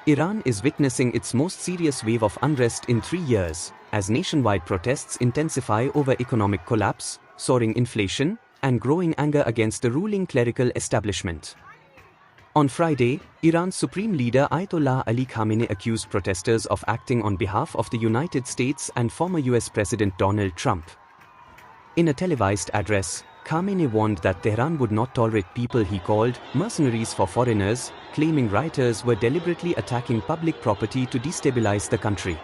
Iran is witnessing its most serious wave of unrest in 3 years, as nationwide protests intensify over economic collapse, soaring inflation, and growing anger against the ruling clerical establishment. On Friday, Iran's Supreme Leader Ayatollah Ali Khamenei accused protesters of acting on behalf of the United States and former US President Donald Trump. In a televised address, Khamenei warned that Tehran would not tolerate people he called mercenaries for foreigners, claiming rioters were deliberately attacking public property to destabilize the country.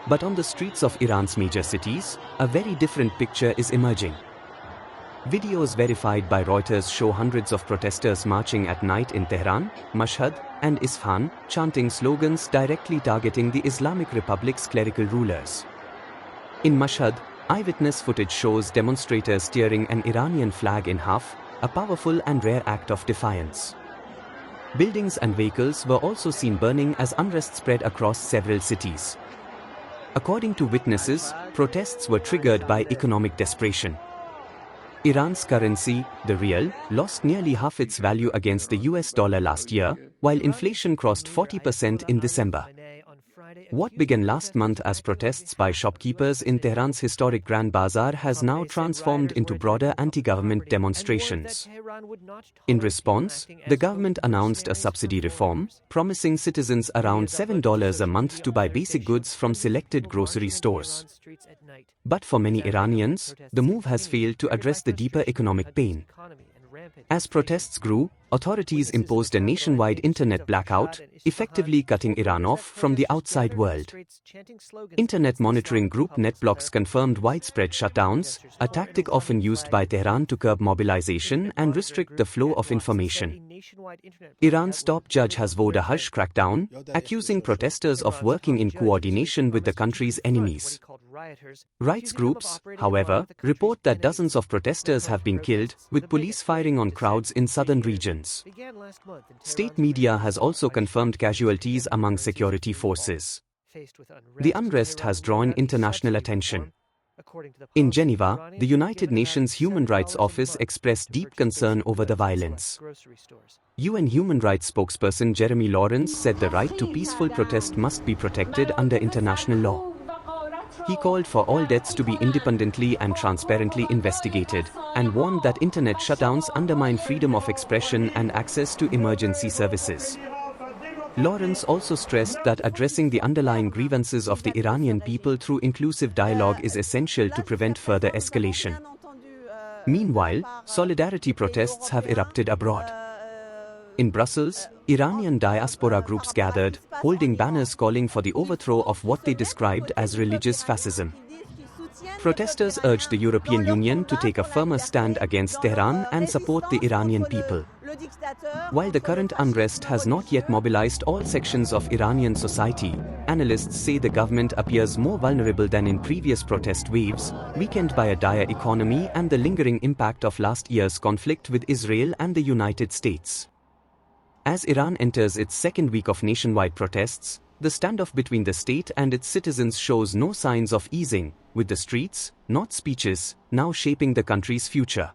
But on the streets of Iran's major cities, a very different picture is emerging. Videos verified by Reuters show hundreds of protesters marching at night in Tehran, Mashhad, and Isfahan, chanting slogans directly targeting the Islamic Republic's clerical rulers. In Mashhad, eyewitness footage shows demonstrators tearing an Iranian flag in half, a powerful and rare act of defiance. Buildings and vehicles were also seen burning as unrest spread across several cities. According to witnesses, protests were triggered by economic desperation. Iran's currency, the rial, lost nearly half its value against the US dollar last year, while inflation crossed 40% in December. What began last month as protests by shopkeepers in Tehran's historic Grand Bazaar has now transformed into broader anti-government demonstrations. In response, the government announced a subsidy reform, promising citizens around $7 a month to buy basic goods from selected grocery stores. But for many Iranians, the move has failed to address the deeper economic pain. As protests grew, authorities imposed a nationwide internet blackout, effectively cutting Iran off from the outside world. Internet monitoring group NetBlocks confirmed widespread shutdowns, a tactic often used by Tehran to curb mobilization and restrict the flow of information. Iran's top judge has vowed a harsh crackdown, accusing protesters of working in coordination with the country's enemies. Rights groups, however, report that dozens of protesters have been killed, with police firing on crowds in southern regions. State media has also confirmed casualties among security forces. The unrest has drawn international attention. In Geneva, the United Nations Human Rights Office expressed deep concern over the violence. UN Human Rights spokesperson Jeremy Lawrence said the right to peaceful protest must be protected under international law. He called for all deaths to be independently and transparently investigated, and warned that internet shutdowns undermine freedom of expression and access to emergency services. Lawrence also stressed that addressing the underlying grievances of the Iranian people through inclusive dialogue is essential to prevent further escalation. Meanwhile, solidarity protests have erupted abroad. In Brussels, Iranian diaspora groups gathered, holding banners calling for the overthrow of what they described as religious fascism. Protesters urged the European Union to take a firmer stand against Tehran and support the Iranian people. While the current unrest has not yet mobilized all sections of Iranian society, analysts say the government appears more vulnerable than in previous protest waves, weakened by a dire economy and the lingering impact of last year's conflict with Israel and the United States. As Iran enters its second week of nationwide protests, the standoff between the state and its citizens shows no signs of easing, with the streets, not speeches, now shaping the country's future.